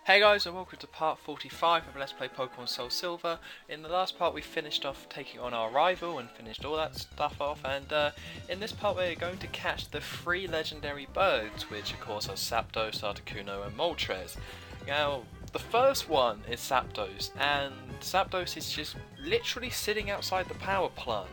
Hey guys, and welcome to part 45 of Let's Play Pokemon SoulSilver. In the last part we finished off taking on our rival and finished all that stuff off, and in this part we're going to catch the 3 legendary birds, which of course are Zapdos, Articuno and Moltres. Now, the first one is Zapdos, and Zapdos is just literally sitting outside the power plant,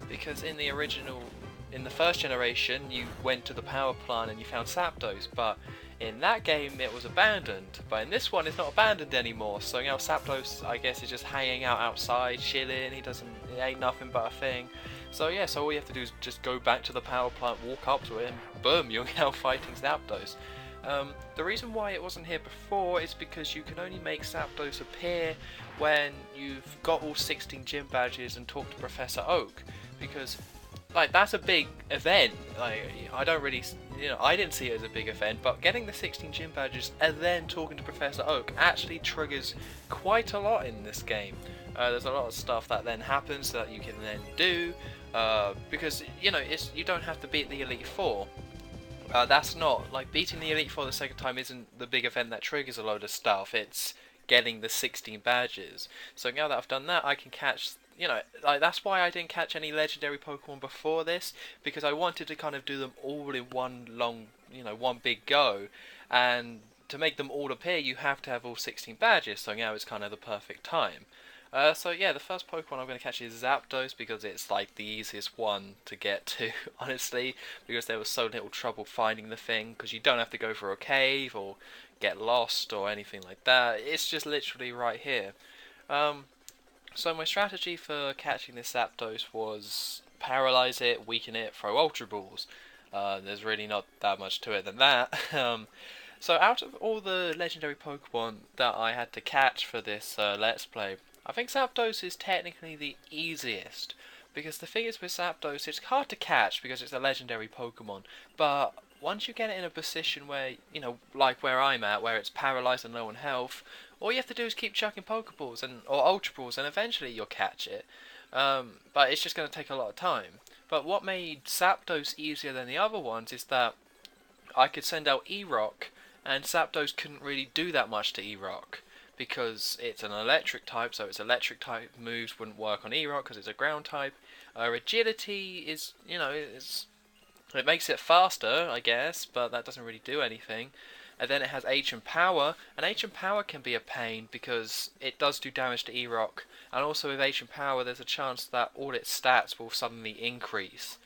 because in the first generation you went to the power plant and you found Zapdos, but in that game it was abandoned, but in this one it's not abandoned anymore. So now Zapdos, I guess, is just hanging out outside, chilling. He ain't nothing but a thing. So yeah, so all you have to do is just go back to the power plant, walk up to it, and boom, you're now fighting Zapdos. The reason why it wasn't here before is because you can only make Zapdos appear when you've got all 16 gym badges and talk to Professor Oak, because that's a big event. I don't really, I didn't see it as a big event, but getting the 16 gym badges and then talking to Professor Oak actually triggers quite a lot in this game. There's a lot of stuff that then happens that you can then do, because you don't have to beat the Elite Four. That's not beating the Elite Four the second time isn't the big event that triggers a load of stuff. It's getting the 16 badges. So now that I've done that, I can catch. That's why I didn't catch any legendary Pokemon before this, because I wanted to kind of do them all in one one big go, and to make them all appear you have to have all 16 badges, so now it's kind of the perfect time. So yeah, the first Pokemon I'm going to catch is Zapdos, because it's the easiest one to get to, honestly, because there was so little trouble finding the thing, because you don't have to go through a cave or get lost or anything like that. It's just literally right here. So my strategy for catching this Zapdos was paralyze it, weaken it, throw Ultra Balls. There's really not that much to it than that. So out of all the legendary Pokemon that I had to catch for this Let's Play, I think Zapdos is technically the easiest. Because the thing is with Zapdos, it's hard to catch because it's a legendary Pokemon, but once you get it in a position where, like where I'm at, where it's paralyzed and low on health, all you have to do is keep chucking Pokeballs or Ultra Balls, and eventually you'll catch it. But it's just going to take a lot of time. But what made Zapdos easier than the other ones is that I could send out E-Rock, and Zapdos couldn't really do that much to E-Rock, because it's an electric type, so its electric type moves wouldn't work on E-Rock because it's a ground type. Agility is, it makes it faster, I guess, but that doesn't really do anything. And then it has H and Power, and H and Power can be a pain because it does do damage to E-Rock, and also with H and Power there's a chance that all its stats will suddenly increase.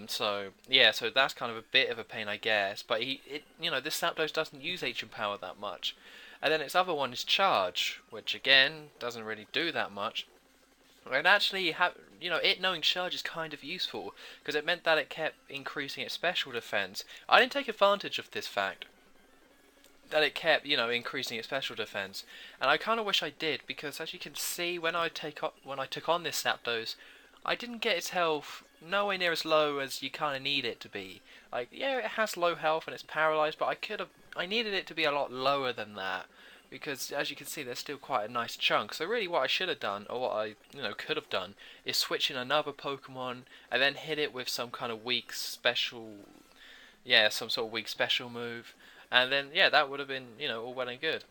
So that's kind of a bit of a pain, I guess, but this Zapdos doesn't use H and Power that much. And then its other one is Charge, which again doesn't really do that much. And actually, it knowing Charge is kind of useful, because it meant that it kept increasing its special defense. I didn't take advantage of this fact, that it kept, increasing its special defense, and I kind of wish I did, because as you can see, when I took on this Zapdos, I didn't get its health nowhere near as low as you kind of need it to be. It has low health and it's paralyzed, but I needed it to be a lot lower than that, because as you can see there's still quite a nice chunk. So really what I should have done, or what I could have done, is switch in another Pokemon and then hit it with some kind of weak special, some sort of weak special move, and then that would have been all well and good.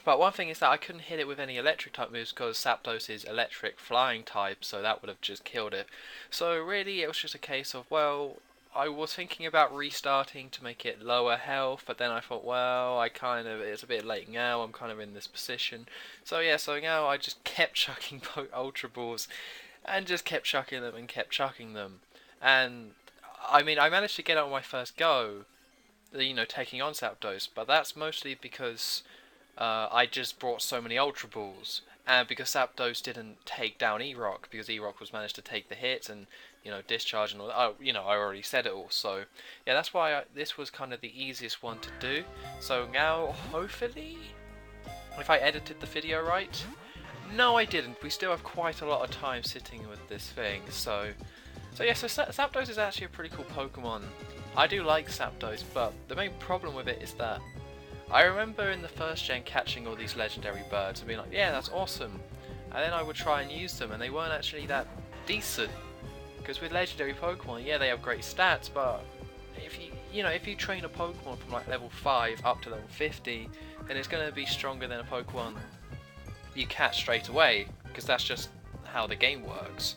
But one thing is that I couldn't hit it with any electric type moves because Zapdos is electric flying type, so that would have just killed it. So really it was just a case of, well, I was thinking about restarting to make it lower health, but then I thought, well, it's a bit late now, I'm kind of in this position. So now I just kept chucking Ultra Balls, and just kept chucking them and kept chucking them. And, I managed to get on my first go, taking on Zapdos, but that's mostly because I just brought so many Ultra Balls, and because Zapdos didn't take down E-Rock, because E-Rock was managed to take the hits and discharge and all that. I already said it all. So yeah, that's why this was kind of the easiest one to do. So now, hopefully, if I edited the video right. No, I didn't. We still have quite a lot of time sitting with this thing. So Zapdos is actually a pretty cool Pokemon. I do like Zapdos, but the main problem with it is that I remember in the first gen catching all these legendary birds and being like, yeah, that's awesome. And then I would try and use them and they weren't actually that decent. Because with legendary Pokemon, they have great stats, but if you train a Pokemon from level 5 up to level 50, and it's going to be stronger than a Pokemon you catch straight away, because that's just how the game works.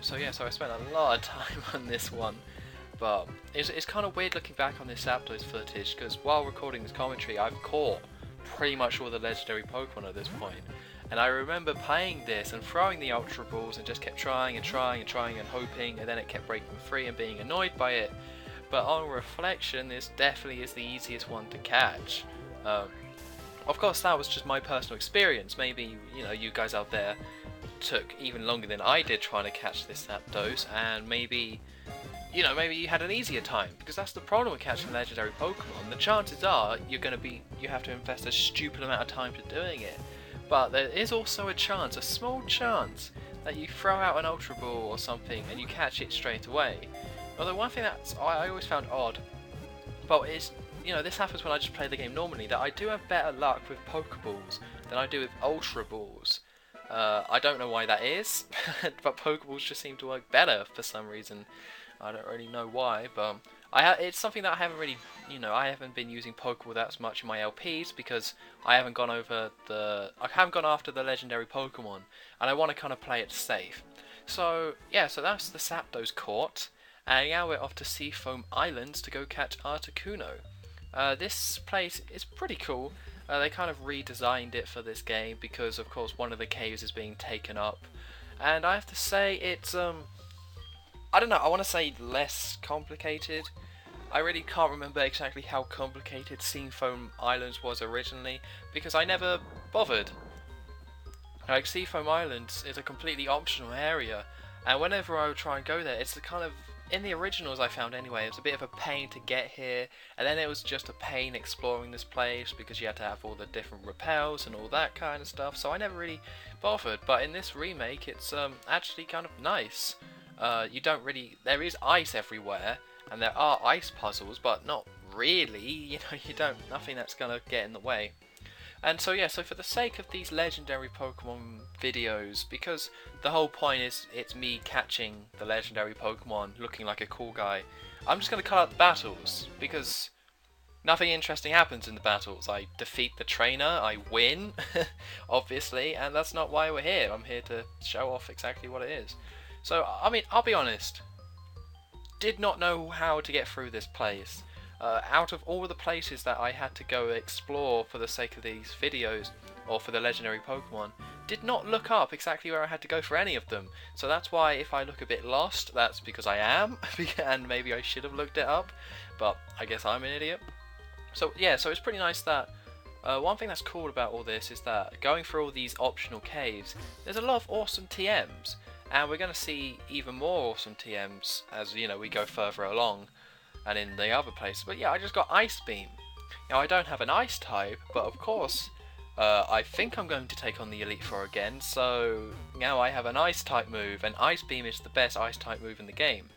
So yeah, so I spent a lot of time on this one, but it's kind of weird looking back on this Zapdos footage, because while recording this commentary I've caught pretty much all the legendary Pokemon at this point. And I remember playing this and throwing the Ultra Balls and just kept trying and trying and trying and hoping, and then it kept breaking free and being annoyed by it. But on reflection, this definitely is the easiest one to catch. Of course, that was just my personal experience. Maybe, you know, you guys out there took even longer than I did trying to catch this Zapdos, and maybe, you know, maybe you had an easier time, because that's the problem with catching legendary Pokemon. The chances are you have to invest a stupid amount of time to doing it. But there is also a chance, a small chance, that you throw out an Ultra Ball or something and you catch it straight away. Although one thing that I always found odd, but is, you know, this happens when I just play the game normally, that I do have better luck with Pokeballs than I do with Ultra Balls. I don't know why that is, but Pokeballs just seem to work better for some reason. I don't really know why, but it's something that I haven't really, you know, I haven't been using Pokeball that much in my LPs, because I haven't gone after the legendary Pokemon, and I want to kind of play it safe. So yeah, so that's the Zapdos caught, and now we're off to Seafoam Islands to go catch Articuno. This place is pretty cool. They kind of redesigned it for this game because, of course, one of the caves is being taken up, and I have to say it's I don't know, I want to say less complicated. I really can't remember exactly how complicated Seafoam Islands was originally, because I never bothered. Like, Seafoam Islands is a completely optional area, and whenever I would try and go there, it's the kind of, in the originals I found anyway, it was a bit of a pain to get here, and then it was just a pain exploring this place, because you had to have all the different repels and all that kind of stuff, so I never really bothered. But in this remake, it's actually kind of nice. You don't really, there is ice everywhere, and there are ice puzzles, but not really, you know, nothing that's gonna get in the way. And so yeah, so for the sake of these legendary Pokemon videos, because the whole point is it's me catching the legendary Pokemon looking like a cool guy, I'm just gonna cut out the battles, because nothing interesting happens in the battles. I defeat the trainer, I win, obviously, and that's not why we're here. I'm here to show off exactly what it is. So, I mean, I'll be honest, did not know how to get through this place. Out of all the places that I had to go explore for the sake of these videos, or for the legendary Pokemon, did not look up exactly where I had to go for any of them. So that's why if I look a bit lost, that's because I am, and maybe I should have looked it up, but I guess I'm an idiot. So yeah, so it's pretty nice that, one thing that's cool about all this is that going through all these optional caves, there's a lot of awesome TMs. And we're going to see even more awesome TMs as, you know, we go further along and in the other place. But yeah, I just got Ice Beam. Now, I don't have an Ice type, but of course, I think I'm going to take on the Elite Four again. So now I have an Ice type move, and Ice Beam is the best Ice type move in the game.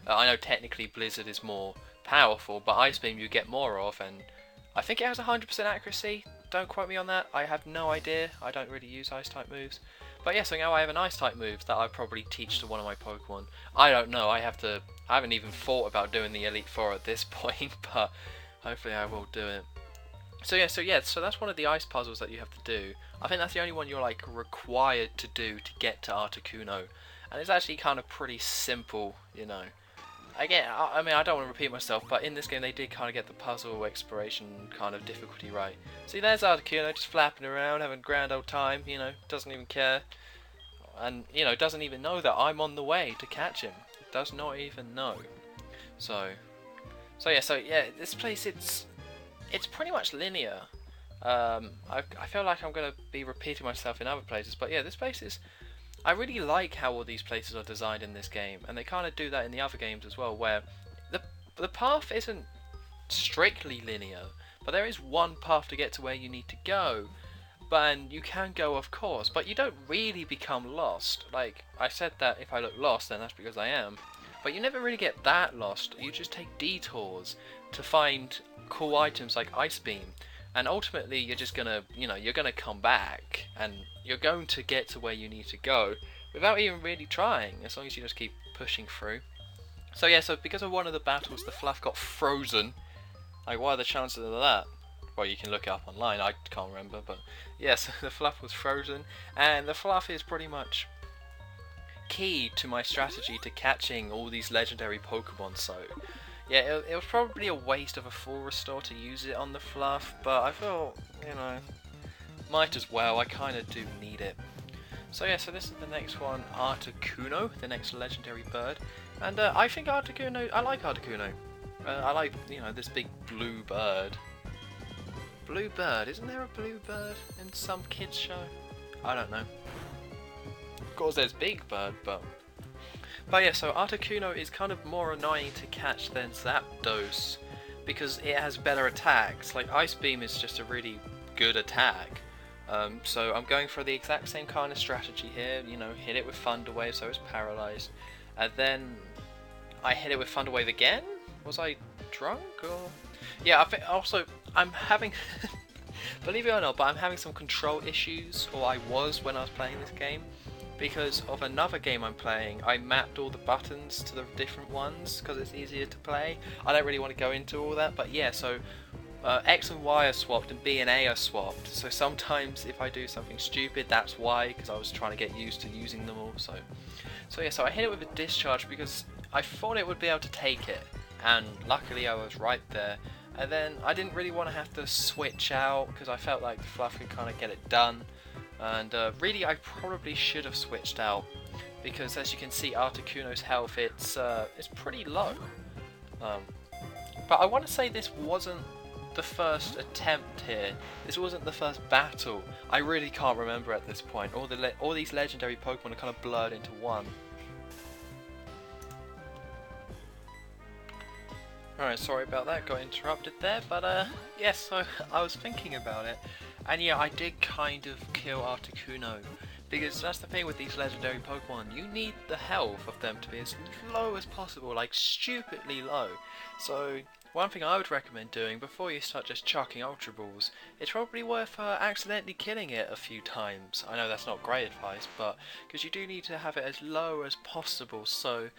I know technically Blizzard is more powerful, but Ice Beam you get more of, and I think it has 100% accuracy. Don't quote me on that, I have no idea. I don't really use Ice type moves. But yeah, so now I have an Ice type move that I'll probably teach to one of my Pokemon. I don't know, I haven't even thought about doing the Elite Four at this point, but hopefully I will do it. So that's one of the ice puzzles that you have to do. I think that's the only one you're like required to do to get to Articuno. And it's actually kind of pretty simple, you know. Again, I mean, I don't want to repeat myself, but in this game they did kind of get the puzzle exploration kind of difficulty right. See, there's Articuno just flapping around, having a grand old time, you know, doesn't even care. And, you know, doesn't even know that I'm on the way to catch him. Does not even know. So yeah, this place, it's pretty much linear. I feel like I'm going to be repeating myself in other places, but yeah, this place is... I really like how all these places are designed in this game, and they kind of do that in the other games as well, where the path isn't strictly linear, but there is one path to get to where you need to go, and you can go, of course, but you don't really become lost. Like, I said that if I look lost, then that's because I am, but you never really get that lost. You just take detours to find cool items like Ice Beam. And ultimately, you're just gonna, you know, you're gonna come back, and you're going to get to where you need to go without even really trying, as long as you just keep pushing through. So yeah, so because of one of the battles, the fluff got frozen. Like, what are the chances of that? Well, you can look it up online, I can't remember, but yes, the fluff was frozen, and the fluff is pretty much key to my strategy to catching all these legendary Pokemon. So yeah, it was probably a waste of a full restore to use it on the fluff, but I thought, you know, might as well, I kind of do need it. So yeah, so this is the next one, Articuno, the next legendary bird, and I think Articuno, I like Articuno. I like, you know, this big blue bird. Blue bird, isn't there a blue bird in some kids show? I don't know. Of course there's big bird, but yeah, so Articuno is kind of more annoying to catch than Zapdos, because it has better attacks. Like Ice Beam is just a really good attack. So I'm going for the exact same kind of strategy here, you know, hit it with Thunder Wave so it's paralyzed, and then I hit it with Thunder Wave again? Was I drunk or? Yeah, I think also I'm having, believe it or not, but I'm having some control issues, or I was when I was playing this game, because of another game I'm playing. I mapped all the buttons to the different ones because it's easier to play. I don't really want to go into all that, but yeah, so X and Y are swapped and B and A are swapped, so sometimes if I do something stupid, that's why, because I was trying to get used to using them all. So yeah, so I hit it with a discharge because I thought it would be able to take it, and luckily I was right there. And then I didn't really want to have to switch out because I felt like the fluff could kind of get it done, and really I probably should have switched out, because as you can see Articuno's health, it's pretty low. But I want to say this wasn't the first attempt here. This wasn't the first battle. I really can't remember at this point. All these legendary Pokemon are kind of blurred into one. Alright, sorry about that, got interrupted there, but yes, so I was thinking about it, and yeah, I did kind of kill Articuno, because that's the thing with these legendary Pokemon, you need the health of them to be as low as possible, like stupidly low. So one thing I would recommend doing before you start just chucking Ultra Balls, it's probably worth accidentally killing it a few times. I know that's not great advice, but because you do need to have it as low as possible, so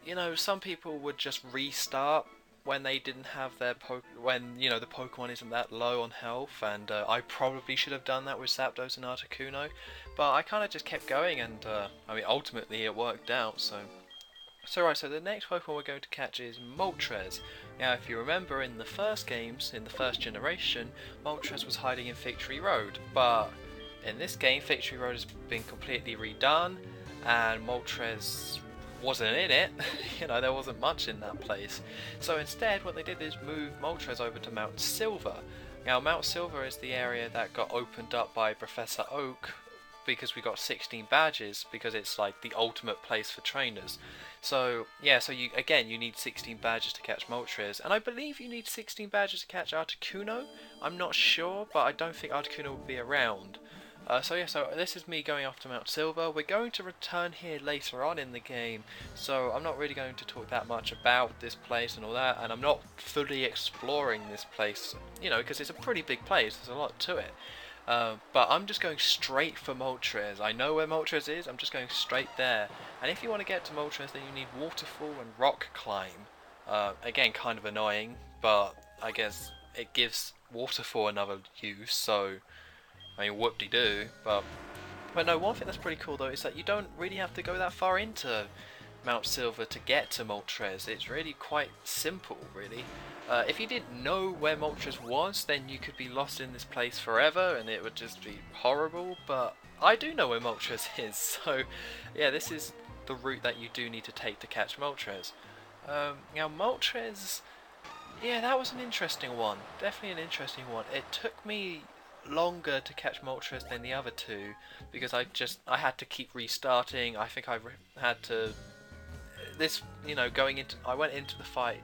you know, some people would just restart when they didn't have their when, you know, the Pokemon isn't that low on health, and I probably should have done that with Zapdos and Articuno, but I kind of just kept going, and I mean ultimately it worked out. So right, so the next Pokemon we're going to catch is Moltres. Now if you remember in the first games, in the first generation, Moltres was hiding in Victory Road, but in this game Victory Road has been completely redone and Moltres wasn't in it. You know, there wasn't much in that place. So instead what they did is move Moltres over to Mount Silver. Now Mount Silver is the area that got opened up by Professor Oak because we got 16 badges, because it's like the ultimate place for trainers. So yeah, so you need 16 badges to catch Moltres, and I believe you need 16 badges to catch Articuno. I'm not sure, but I don't think Articuno will be around. So yeah, so this is me going off to Mount Silver. We're going to return here later on in the game, so I'm not really going to talk that much about this place and all that, and I'm not fully exploring this place, you know, because it's a pretty big place, there's a lot to it. But I'm just going straight for Moltres. I know where Moltres is, I'm just going straight there. And if you want to get to Moltres, then you need Waterfall and Rock Climb. Again, kind of annoying, but I guess it gives Waterfall another use, so I mean, whoop-de-doo. But no, one thing that's pretty cool though is that you don't really have to go that far into Mount Silver to get to Moltres. It's really quite simple, really. If you didn't know where Moltres was, then you could be lost in this place forever and it would just be horrible, but I do know where Moltres is, so yeah, this is the route that you do need to take to catch Moltres. Now Moltres, yeah, that was an interesting one, definitely an interesting one. It took me longer to catch Moltres than the other two because I had to keep restarting. I think I had to, I went into the fight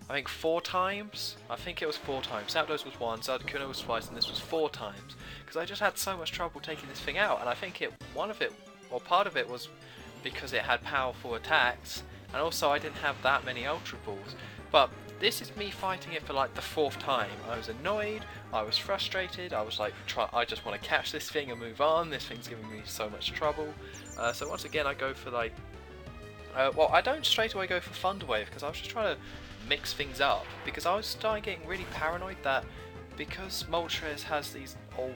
I think 4 times. I think it was 4 times. Zapdos was once, Articuno was twice, and this was 4 times because I just had so much trouble taking this thing out. And I think part of it was because it had powerful attacks, and also I didn't have that many Ultra Balls. But this is me fighting it for like the 4th time. I was annoyed, I was frustrated, I was like, I just want to catch this thing and move on, this thing's giving me so much trouble. So once again I go for like, well, I don't straight away go for Thunder Wave because I was just trying to mix things up, because I was starting getting really paranoid that because Moltres has these, or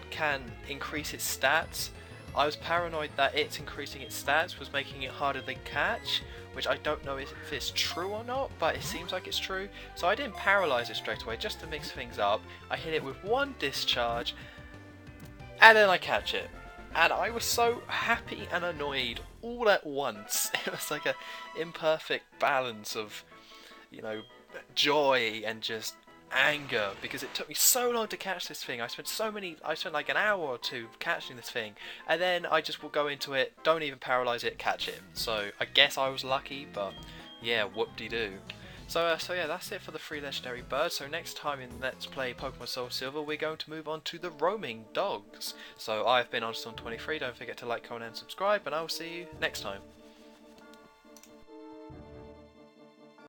can increase its stats, I was paranoid that it's increasing its stats was making it harder to catch, which I don't know if it's true or not, but it seems like it's true. So I didn't paralyze it straight away, just to mix things up. I hit it with one discharge, and then I catch it. And I was so happy and annoyed all at once. It was like a imperfect balance of, you know, joy and just anger, because it took me so long to catch this thing. I spent like an hour or two catching this thing, and then I just will go into it, don't even paralyze it, catch it. So I guess I was lucky, but yeah, whoop-de-doo. So yeah, that's it for the 3 legendary birds. So next time in Let's Play Pokemon Soul Silver, we're going to move on to the roaming dogs. So I've been OnStorm23. Don't forget to like, comment, and subscribe, and I will see you next time.